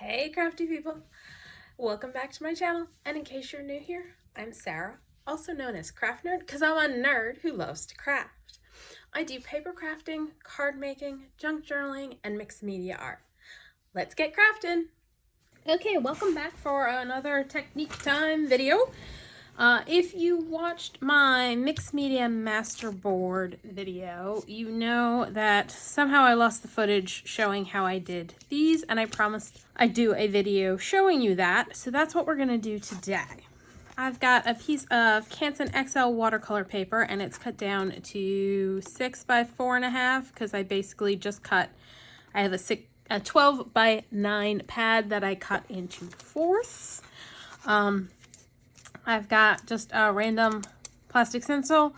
Hey crafty people, welcome back to my channel, and in case you're new here, I'm Sarah, also known as Craft Nerd because I'm a nerd who loves to craft. I do paper crafting, card making, junk journaling, and mixed media art. Let's get crafting! Okay, welcome back for another technique time video. If you watched my mixed media masterboard video, you know that somehow I lost the footage showing how I did these, and I promised I'd do a video showing you that, so that's what we're gonna do today. I've got a piece of Canson XL watercolor paper, and it's cut down to 6 by 4.5 because I basically just cut, I have a 12 by 9 pad that I cut into fourths. I've got just a random plastic stencil.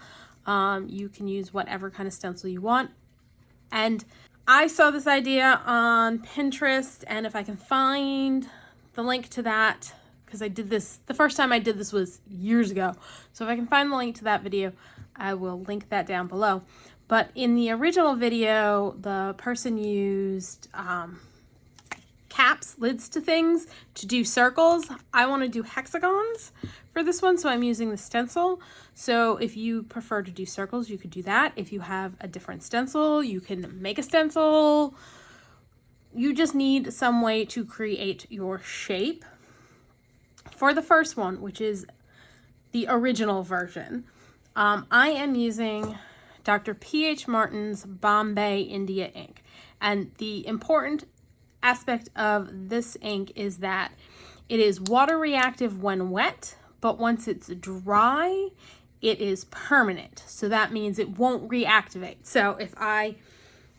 You can use whatever kind of stencil you want. And I saw this idea on Pinterest, and if I can find the link to that, because I did this, the first time I did this was years ago. So if I can find the link to that video, I will link that down below. But in the original video, the person used caps, lids to things to do circles. I want to do hexagons for this one, so I'm using the stencil. So if you prefer to do circles, you could do that. If you have a different stencil, you can make a stencil. You just need some way to create your shape. For the first one, which is the original version, I am using Dr. P.H. Martin's Bombay India ink. And the important aspect of this ink is that it is water reactive when wet, but once it's dry, it is permanent. So that means it won't reactivate. So if I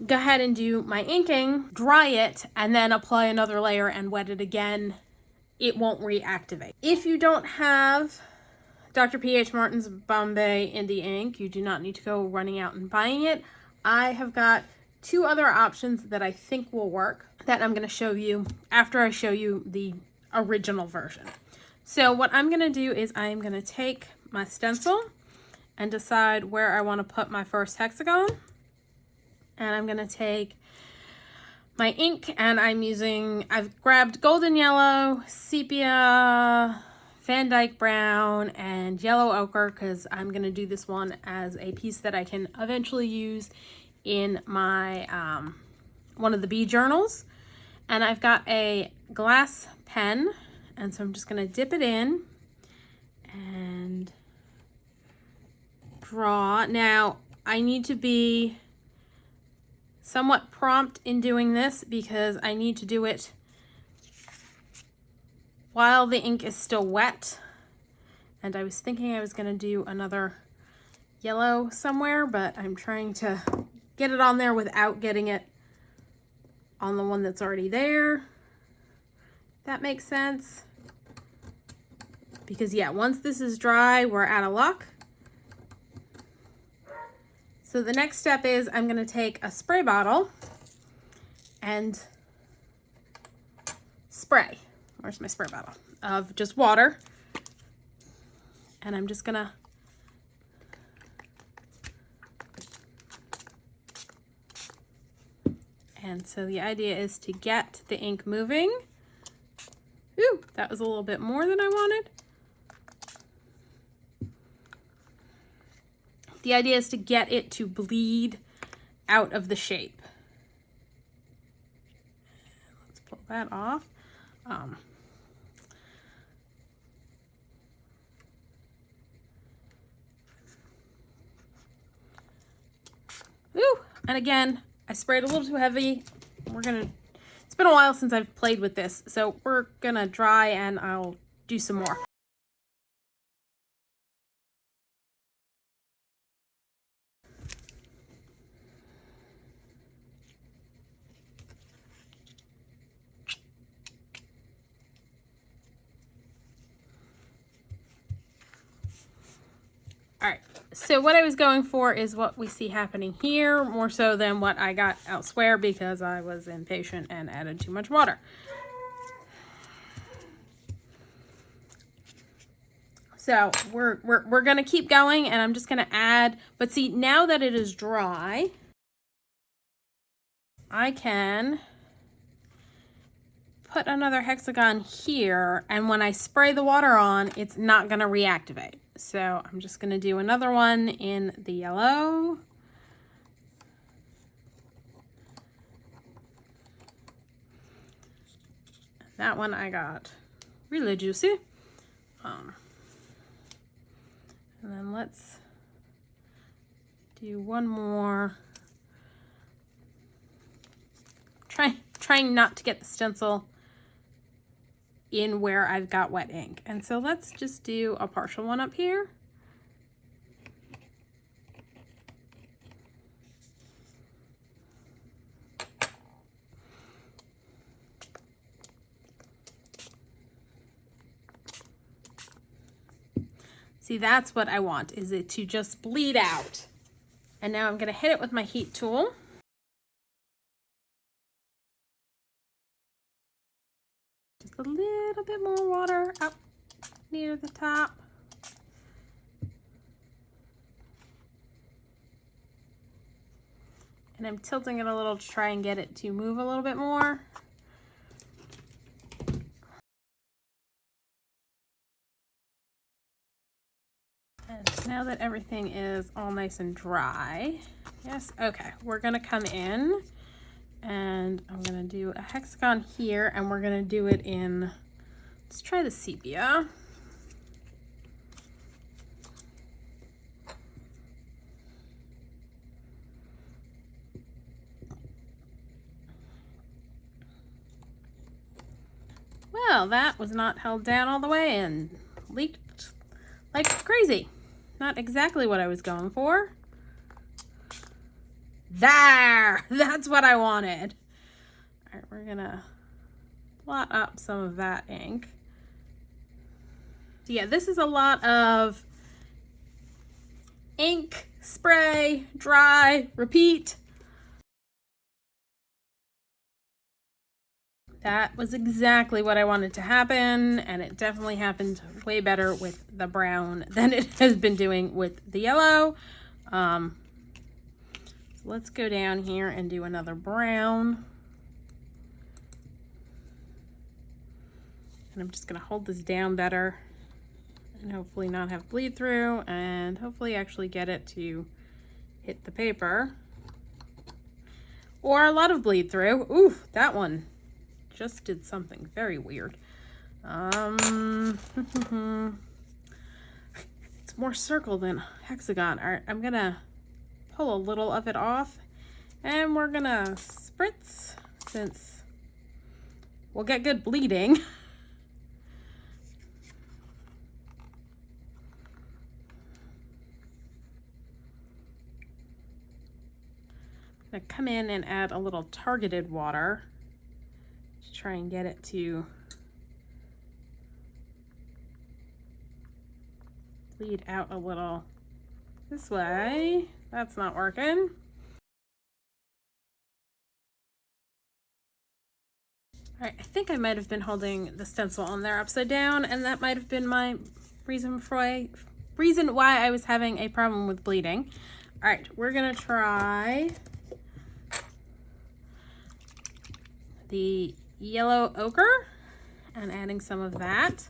go ahead and do my inking, dry it, and then apply another layer and wet it again, it won't reactivate. If you don't have Dr. P.H. Martin's Bombay India ink, you do not need to go running out and buying it. I have got two other options that I think will work that I'm going to show you after I show you the original version. So what I'm going to do is I'm going to take my stencil and decide where I want to put my first hexagon. And I'm going to take my ink, and I've grabbed golden yellow, sepia, Dyke Brown, and yellow ochre because I'm going to do this one as a piece that I can eventually use in my one of the bee journals. And I've got a glass pen, and so I'm just going to dip it in and draw. Now I need to be somewhat prompt in doing this because I need to do it while the ink is still wet. And I was thinking I was going to do another yellow somewhere, but I'm trying to get it on there without getting it on the one that's already there. That makes sense. Because yeah, once this is dry, we're out of luck. So the next step is I'm going to take a spray bottle and spray. Where's my spray bottle? Of just water. And I'm just going to and so the idea is to get the ink moving. Ooh, that was a little bit more than I wanted. The idea is to get it to bleed out of the shape. Let's pull that off. Ooh, and again, I sprayed a little too heavy. It's been a while since I've played with this, so we're gonna dry and I'll do some more. All right, so what I was going for is what we see happening here, more so than what I got elsewhere because I was impatient and added too much water. So we're gonna keep going, and I'm just gonna add, but see, now that it is dry, I can put another hexagon here, and when I spray the water on, it's not going to reactivate. So I'm just going to do another one in the yellow. That one I got really juicy. And then let's do one more. Trying not to get the stencil in where I've got wet ink. And so let's just do a partial one up here. See, that's what I want, is it to just bleed out. And now I'm gonna hit it with my heat tool. Just a little bit more water up near the top. And I'm tilting it a little to try and get it to move a little bit more. And now that everything is all nice and dry, yes, okay, we're gonna come in and I'm gonna do a hexagon here, and we're gonna do it in, let's try the sepia. Well, that was not held down all the way and leaked like crazy. Not exactly what I was going for. There! That's what I wanted. All right, we're gonna blot up some of that ink. So yeah, this is a lot of ink, spray, dry, repeat. That was exactly what I wanted to happen, and it definitely happened way better with the brown than it has been doing with the yellow. So let's go down here and do another brown. And I'm just gonna hold this down better and hopefully not have bleed through, and hopefully actually get it to hit the paper. Or a lot of bleed through. Ooh, that one just did something very weird. It's more circle than hexagon. All right, I'm gonna pull a little of it off, and we're gonna spritz, since we'll get good bleeding. I'm gonna come in and add a little targeted water to try and get it to bleed out a little this way. That's not working. All right, I think I might have been holding the stencil on there upside down, and that might have been my reason why I was having a problem with bleeding. All right, we're gonna try the yellow ochre and adding some of that.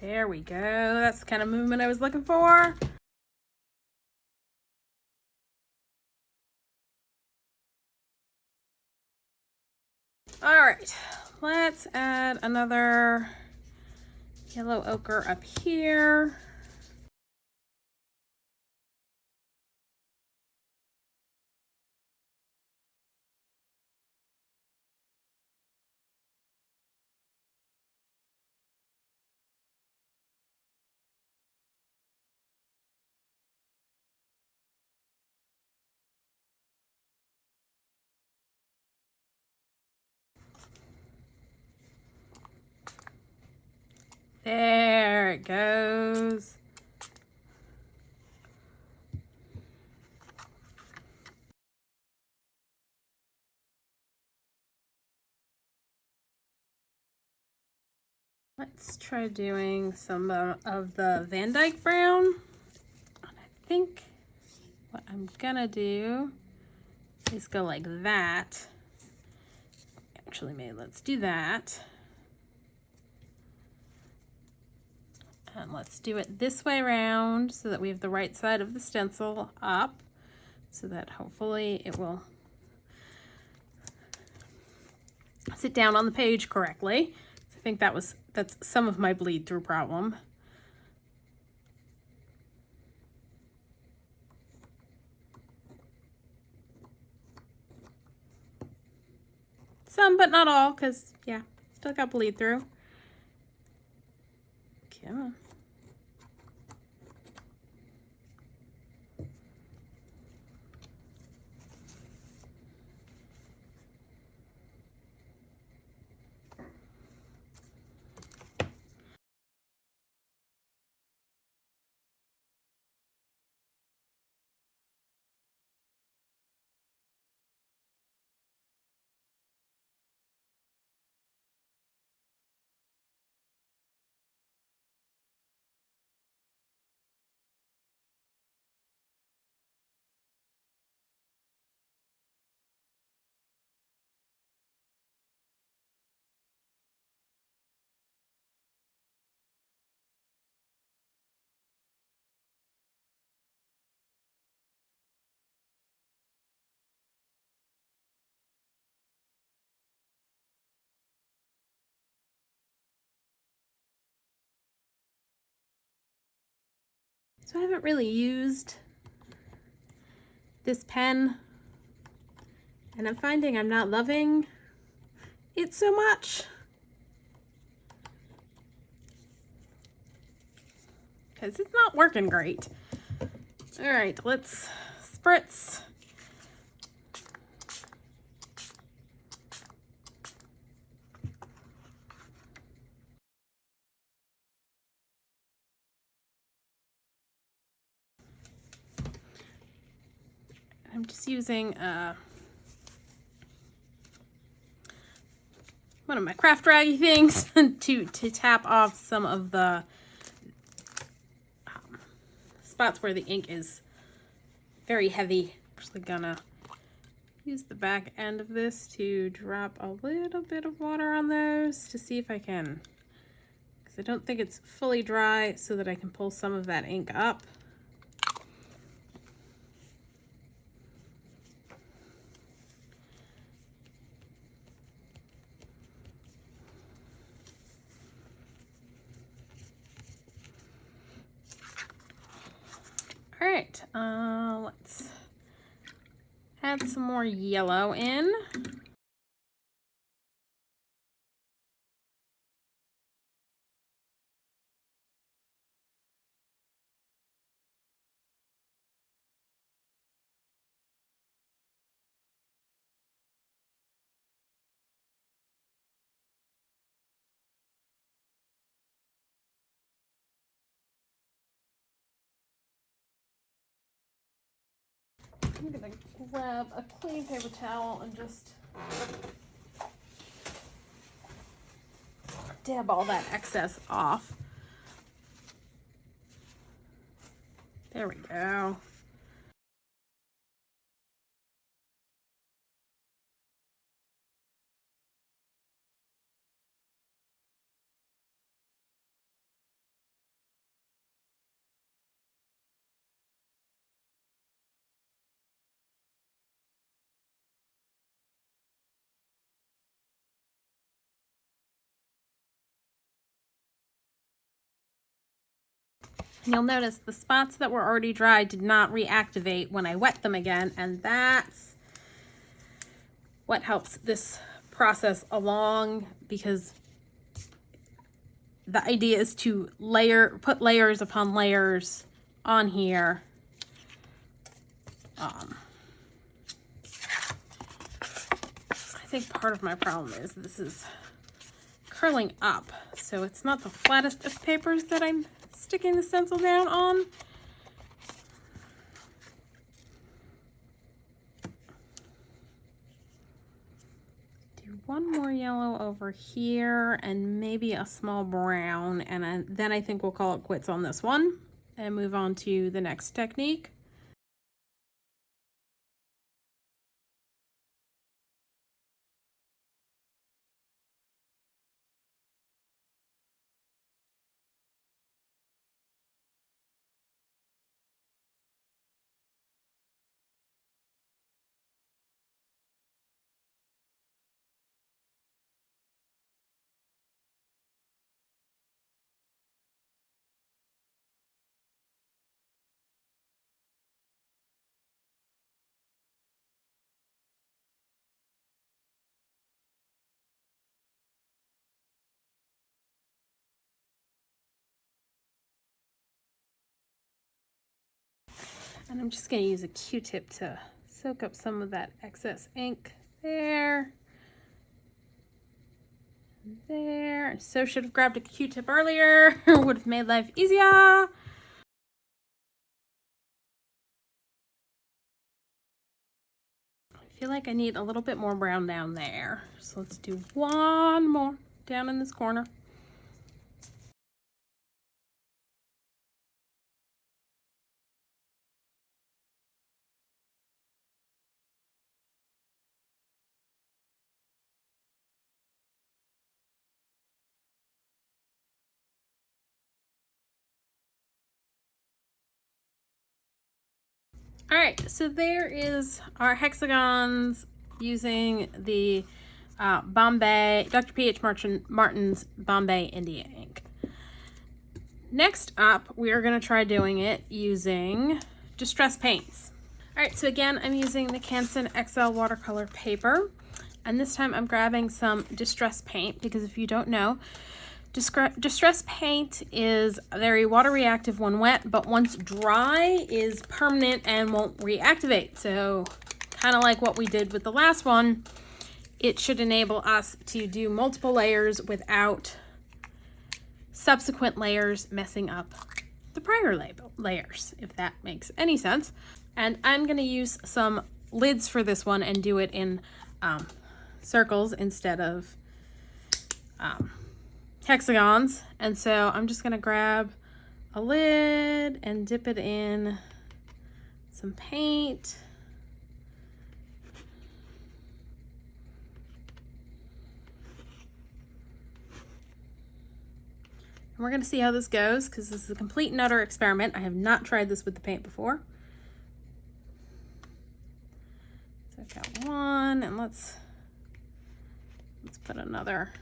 There we go. That's the kind of movement I was looking for. All right, let's add another yellow ochre up here. There it goes. Let's try doing some of the Dyke Brown. And I think what I'm gonna do is go like that. Actually, maybe let's do that. And let's do it this way around so that we have the right side of the stencil up, so that hopefully it will sit down on the page correctly. I think that's some of my bleed through problem. Some, but not all, because yeah, still got bleed through. Come on. So I haven't really used this pen, and I'm finding I'm not loving it so much. Because it's not working great. All right, let's spritz. I'm just using one of my craft raggy things to tap off some of the spots where the ink is very heavy. Actually gonna use the back end of this to drop a little bit of water on those to see if I can, because I don't think it's fully dry, so that I can pull some of that ink up. All right, let's add some more yellow in. I'm gonna grab a clean paper towel and just dab all that excess off. There we go. You'll notice the spots that were already dry did not reactivate when I wet them again, and that's what helps this process along, because the idea is to put layers upon layers on here. I think part of my problem is this is curling up, so it's not the flattest of papers that I'm sticking the stencil down on. Do one more yellow over here and maybe a small brown, and then I think we'll call it quits on this one and move on to the next technique. And I'm just going to use a Q-tip to soak up some of that excess ink there. There. So should have grabbed a Q-tip earlier. Would have made life easier. I feel like I need a little bit more brown down there. So let's do one more down in this corner. All right, so there is our hexagons using the Bombay, Dr. P.H. Martin's Bombay India ink. Next up, we are going to try doing it using distress paints. All right, so again, I'm using the Canson XL watercolor paper, and this time I'm grabbing some distress paint because if you don't know, distress paint is very water reactive when wet, but once dry is permanent and won't reactivate. So kind of like what we did with the last one, it should enable us to do multiple layers without subsequent layers messing up the prior layers, if that makes any sense. And I'm going to use some lids for this one and do it in circles instead of hexagons. And so I'm just going to grab a lid and dip it in some paint. And we're going to see how this goes because this is a complete and utter experiment. I have not tried this with the paint before. So I've got one, and let's put another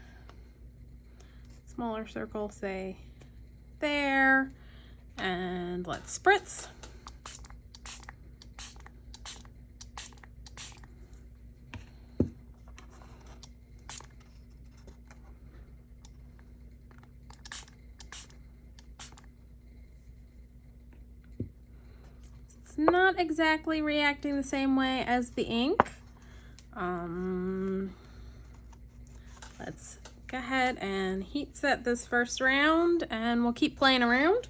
smaller circle, say there, and let's spritz. It's not exactly reacting the same way as the ink. Let's go ahead and heat set this first round and we'll keep playing around.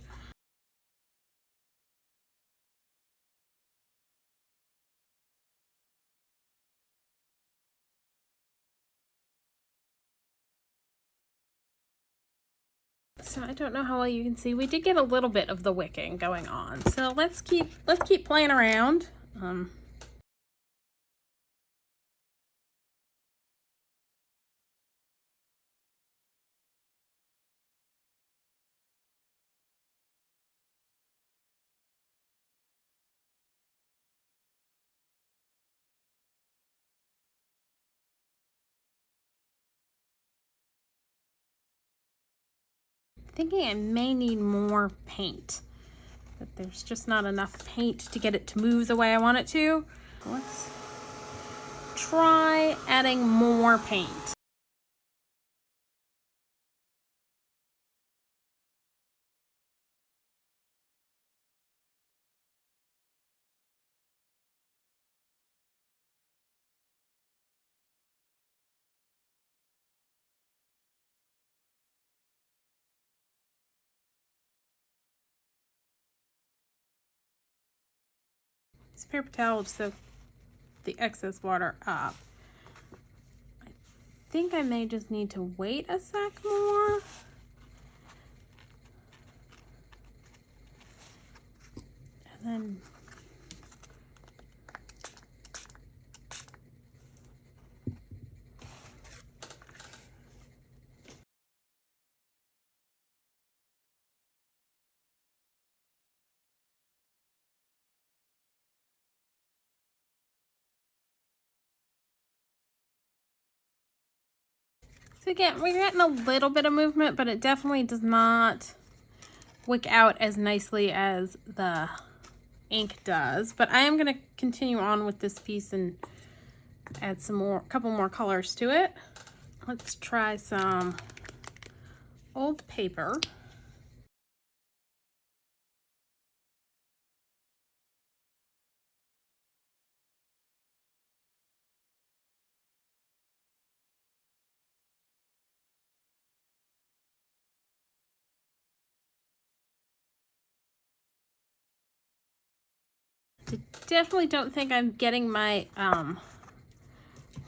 So I don't know how well you can see. We did get a little bit of the wicking going on. So let's keep playing around. Thinking I may need more paint, but there's just not enough paint to get it to move the way I want it to. Let's try adding more paint. this paper towel to soak the excess water up. I think I may just need to wait a sec more. And then so again, we're getting a little bit of movement, but it definitely does not wick out as nicely as the ink does. But I am going to continue on with this piece and add a couple more colors to it. Let's try some old paper. I definitely don't think I'm getting my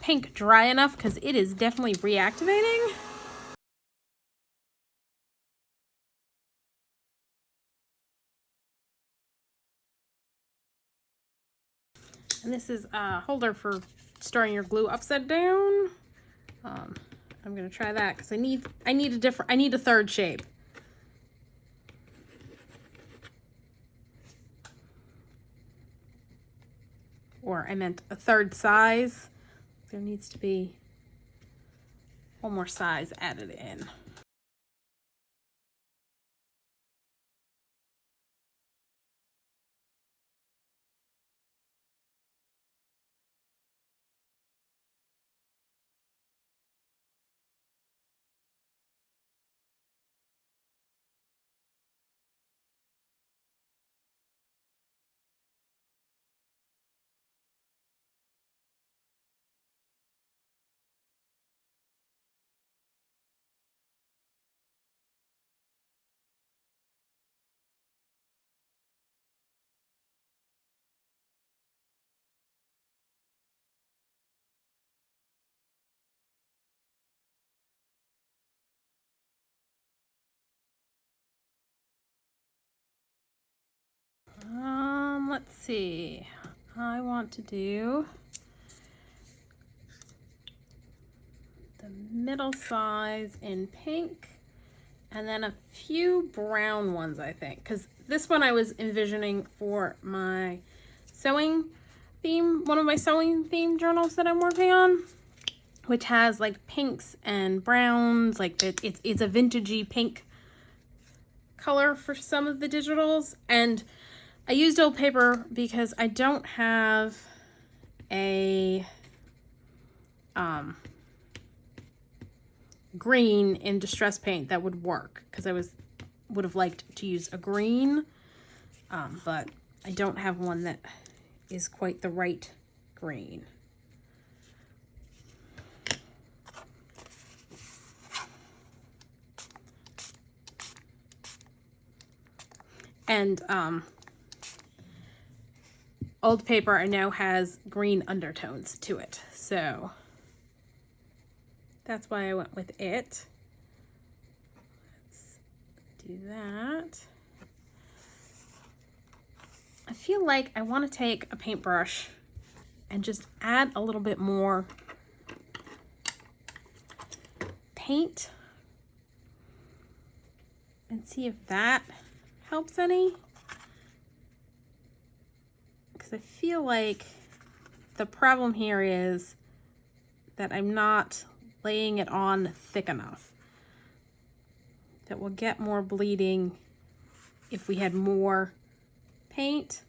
pink dry enough because it is definitely reactivating. And this is a holder for storing your glue upside down. I'm gonna try that because I need a third shape. Or I meant a third size. There needs to be one more size added in. Let's see. I want to do the middle size in pink and then a few brown ones, I think, because this one I was envisioning for my sewing theme, one of my sewing theme journals that I'm working on, which has like pinks and browns, like it's a vintagey pink color for some of the digitals. And I used old paper because I don't have a green in distress paint that would work, because I would have liked to use a green, but I don't have one that is quite the right green. And old paper I know has green undertones to it, so that's why I went with it. Let's do that. I feel like I want to take a paintbrush and just add a little bit more paint and see if that helps any. Because I feel like the problem here is that I'm not laying it on thick enough. That we'll get more bleeding if we had more paint.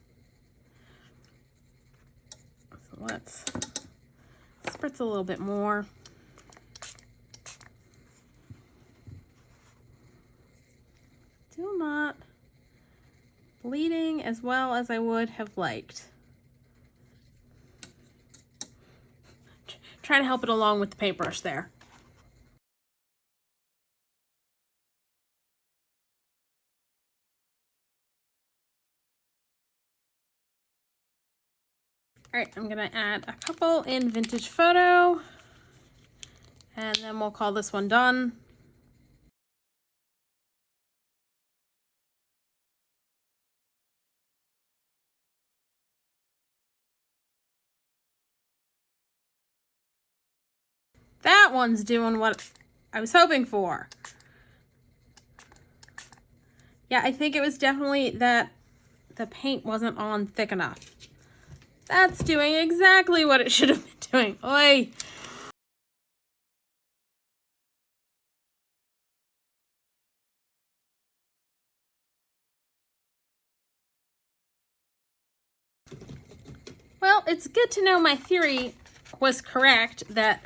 So let's spritz a little bit more. Still not bleeding as well as I would have liked. Trying to help it along with the paintbrush there. All right, I'm gonna add a couple in Vintage Photo, and then we'll call this one done. That one's doing what I was hoping for. Yeah, I think it was definitely that the paint wasn't on thick enough. That's doing exactly what it should have been doing. Oy. Well, it's good to know my theory was correct, that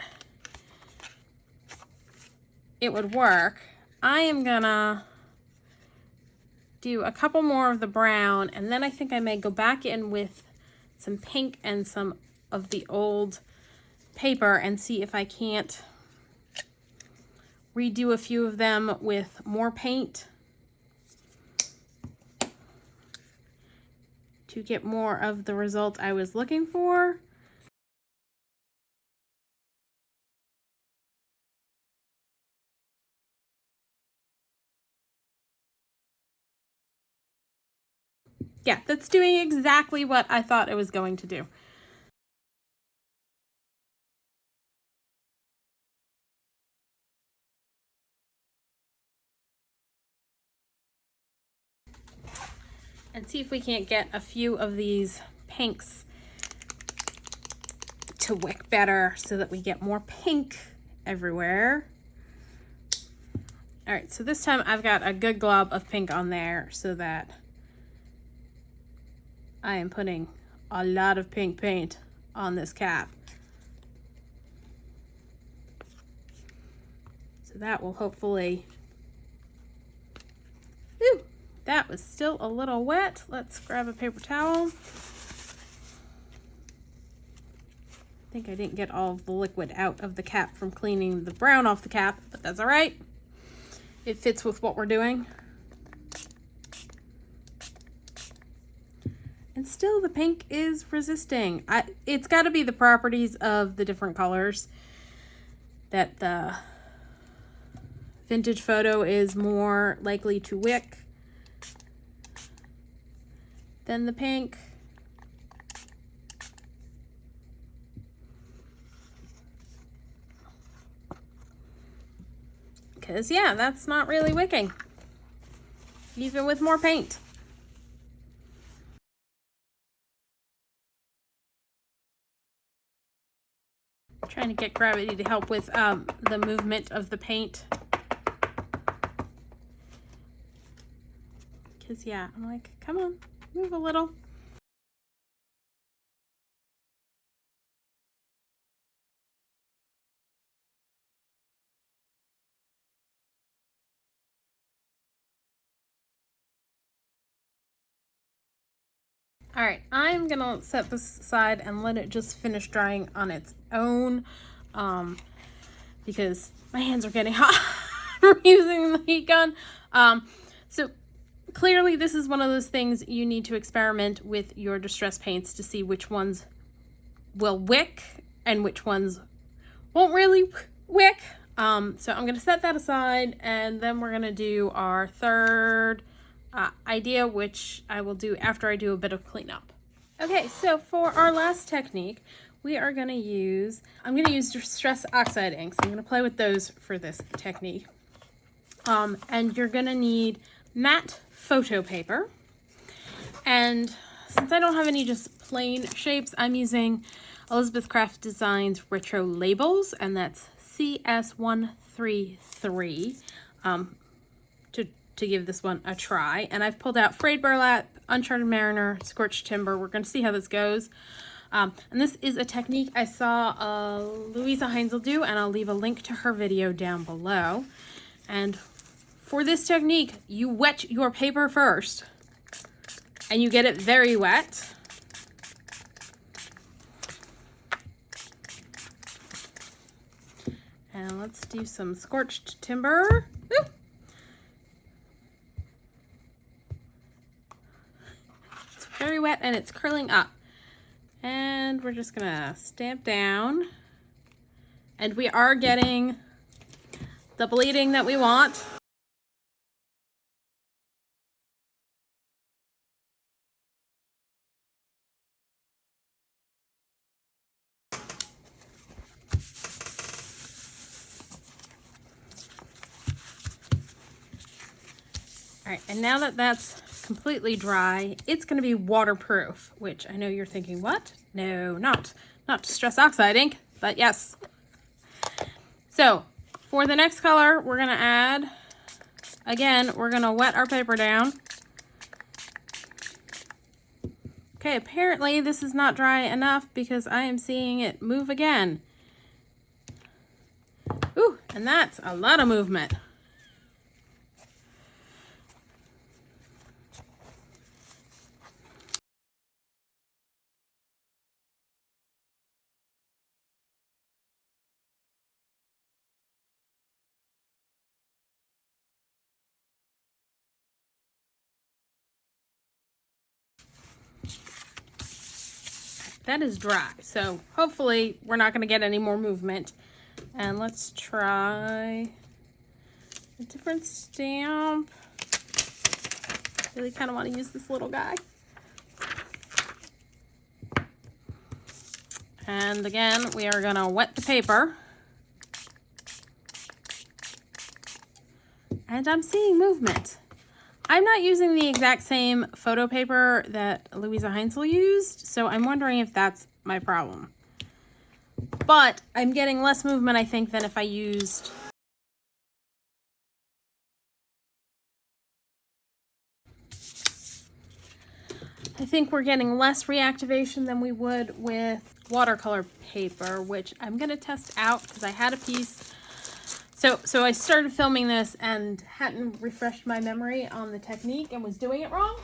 it would work. I am gonna do a couple more of the brown, and then I think I may go back in with some pink and some of the old paper and see if I can't redo a few of them with more paint to get more of the result I was looking for. Yeah, that's doing exactly what I thought it was going to do. And see if we can't get a few of these pinks to wick better so that we get more pink everywhere. All right, so this time I've got a good glob of pink on there so that I am putting a lot of pink paint on this cap. So that will hopefully, ooh, that was still a little wet. Let's grab a paper towel. I think I didn't get all of the liquid out of the cap from cleaning the brown off the cap, but that's all right. It fits with what we're doing. And still the pink is resisting. It's got to be the properties of the different colors, that the Vintage Photo is more likely to wick than the pink. Because, yeah, that's not really wicking, even with more paint. Trying to get gravity to help with the movement of the paint. Because, yeah, I'm like, come on, move a little. All right, I'm gonna set this aside and let it just finish drying on its own, because my hands are getting hot from using the heat gun. So clearly this is one of those things you need to experiment with your distress paints to see which ones will wick and which ones won't really wick. So I'm gonna set that aside, and then we're gonna do our third idea, which I will do after I do a bit of cleanup. Okay, so for our last technique, we are going to use, I'm going to use Distress Oxide inks. I'm going to play with those for this technique. And you're going to need matte photo paper. And since I don't have any just plain shapes, I'm using Elizabeth Craft Designs Retro Labels, and that's CS133. To give this one a try. And I've pulled out Frayed Burlap, Uncharted Mariner, Scorched Timber. We're going to see how this goes. And this is a technique I saw Louisa Heinzel do, and I'll leave a link to her video down below. And for this technique, you wet your paper first, and you get it very wet. And let's do some Scorched Timber. Woo! Very wet and it's curling up. And we're just gonna stamp down. And we are getting the bleeding that we want. All right, and now that that's completely dry, it's going to be waterproof, which I know you're thinking, what? No, not Distress Oxide ink, but yes. So for the next color, we're going to add, again, we're going to wet our paper down. Okay, apparently this is not dry enough because I am seeing it move again. Ooh, and that's a lot of movement. That is dry, so hopefully we're not going to get any more movement. And let's try a different stamp. Really kind of want to use this little guy. And again, we are going to wet the paper. And I'm seeing movement. I'm not using the exact same photo paper that Louisa Heinzel used, so I'm wondering if that's my problem. But I'm getting less movement, I think, than if I used I think we're getting less reactivation than we would with watercolor paper, which I'm going to test out because I had a piece. So I started filming this and hadn't refreshed my memory on the technique and was doing it wrong.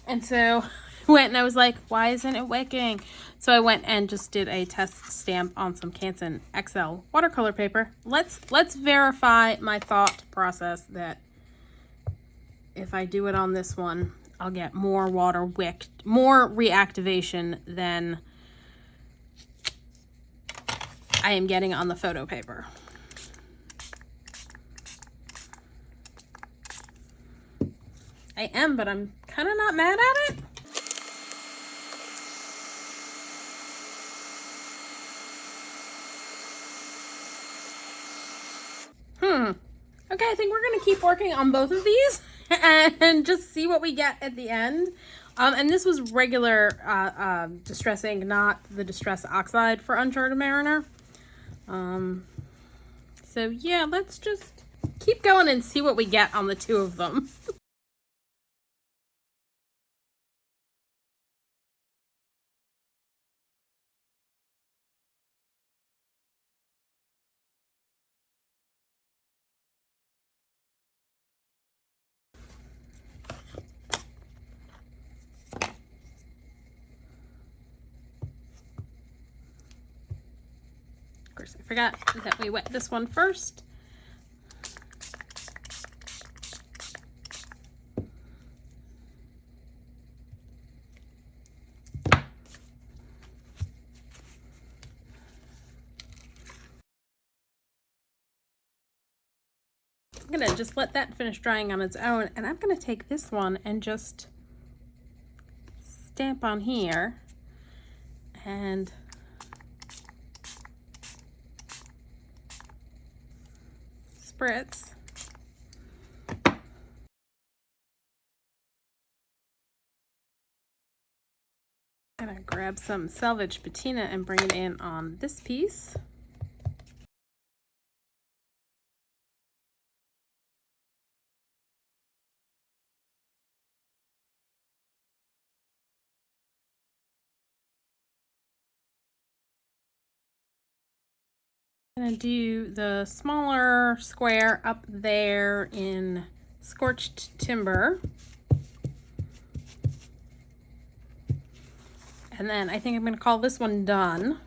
And so I went and I was like, why isn't it wicking? So I went and just did a test stamp on some Canson XL watercolor paper. Let's verify my thought process that if I do it on this one, I'll get more water wick, more reactivation than I am getting on the photo paper. I am, but I'm kind of not mad at it. Okay, I think we're going to keep working on both of these and just see what we get at the end. And this was regular Distress ink, not the Distress Oxide for Uncharted Mariner. So yeah, let's just keep going and see what we get on the two of them. Of course, I forgot that we wet this one first. I'm gonna just let that finish drying on its own, and I'm gonna take this one and just stamp on here and spritz. I'm gonna grab some Salvaged Patina and bring it in on this piece. I'm gonna do the smaller square up there in Scorched Timber. And then I think I'm gonna call this one done.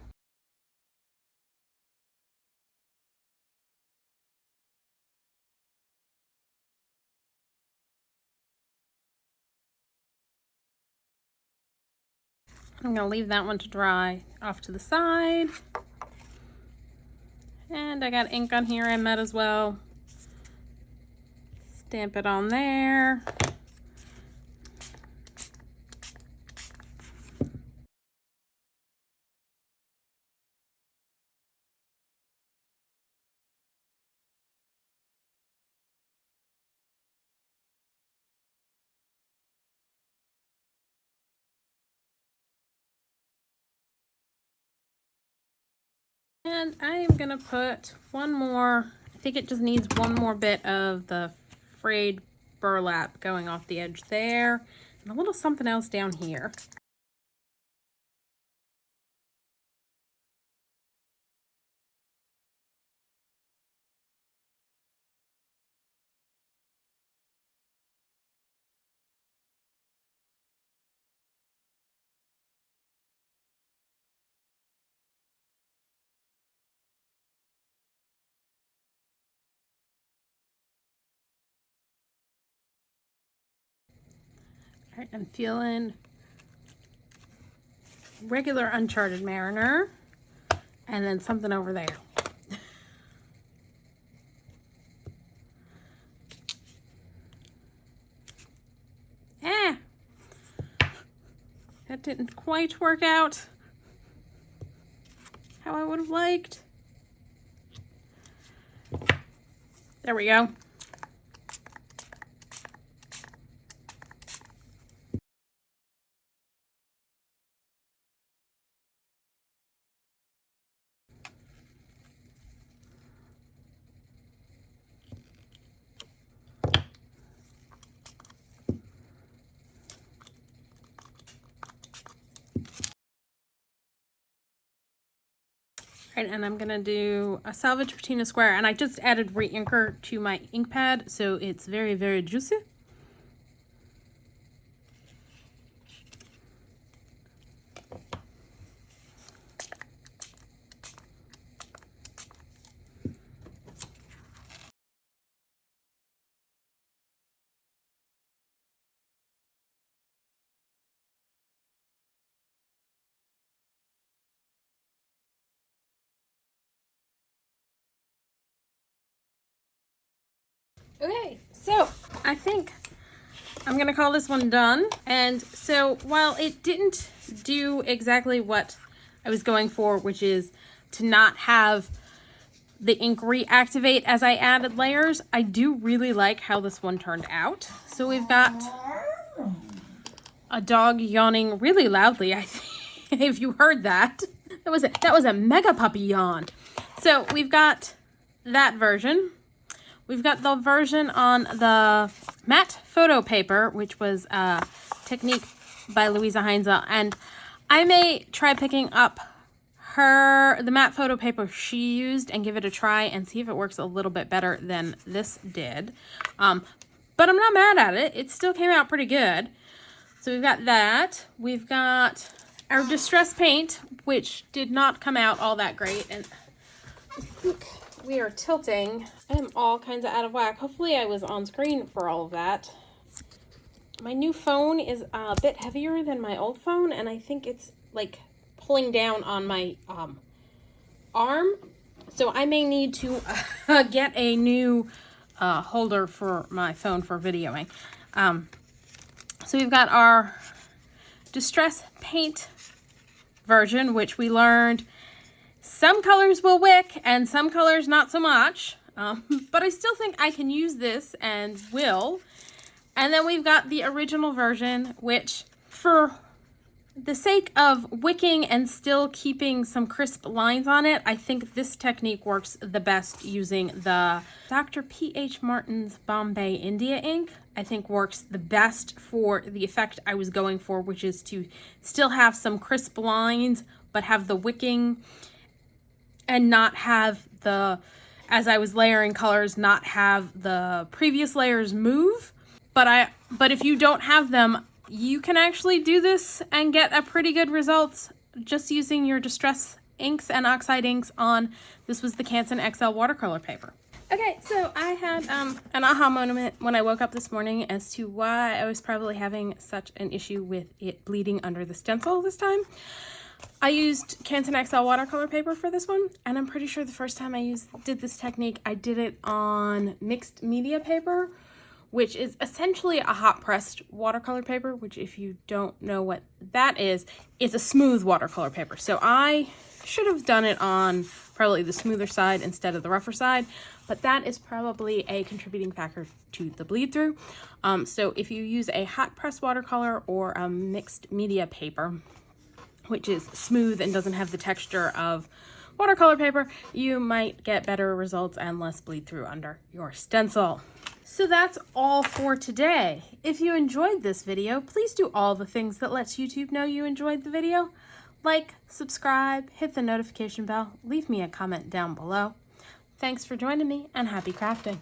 I'm gonna leave that one to dry off to the side. And I got ink on here I met as well. Stamp it on there. And I am gonna put one more, I think it just needs one more bit of the frayed burlap going off the edge there, and a little something else down here. All right, I'm feeling regular Uncharted Mariner, and then something over there. That didn't quite work out how I would have liked. There we go. Right, and I'm gonna do a Salvaged Patina square, and I just added re-inker to my ink pad, so it's very, very juicy. Okay, so I think I'm gonna call this one done. And so while it didn't do exactly what I was going for, which is to not have the ink reactivate as I added layers, I do really like how this one turned out. So we've got a dog yawning really loudly, I think, if you heard that. That was a mega puppy yawn. So we've got that version. We've got the version on the matte photo paper, which was a technique by Louisa Heinze, and I may try picking up the matte photo paper she used and give it a try and see if it works a little bit better than this did. But I'm not mad at it. It still came out pretty good. So we've got that. We've got our distress paint, which did not come out all that great, and I think we are tilting. I am all kinds of out of whack. Hopefully I was on screen for all of that. My new phone is a bit heavier than my old phone, and I think it's like pulling down on my arm. So I may need to get a new holder for my phone for videoing. So we've got our distress paint version, which we learned some colors will wick and some colors not so much, but I still think I can use this and will. And then we've got the original version, which for the sake of wicking and still keeping some crisp lines on it, I think this technique works the best using the Dr. P.H. Martin's Bombay India ink. I think works the best for the effect I was going for, which is to still have some crisp lines, but have the wicking and not have the, as I was layering colors, not have the previous layers move. But if you don't have them, you can actually do this and get a pretty good results just using your distress inks and oxide inks on, this was the Canson XL watercolor paper. Okay, so I had an aha moment when I woke up this morning as to why I was probably having such an issue with it bleeding under the stencil this time. I used Canson XL watercolor paper for this one, and I'm pretty sure the first time I did this technique, I did it on mixed media paper, which is essentially a hot pressed watercolor paper, which if you don't know what that is, it's a smooth watercolor paper. So I should have done it on probably the smoother side instead of the rougher side, but that is probably a contributing factor to the bleed through. So if you use a hot pressed watercolor or a mixed media paper, which is smooth and doesn't have the texture of watercolor paper, you might get better results and less bleed through under your stencil. So that's all for today. If you enjoyed this video, please do all the things that lets YouTube know you enjoyed the video. Like, subscribe, hit the notification bell, leave me a comment down below. Thanks for joining me, and happy crafting.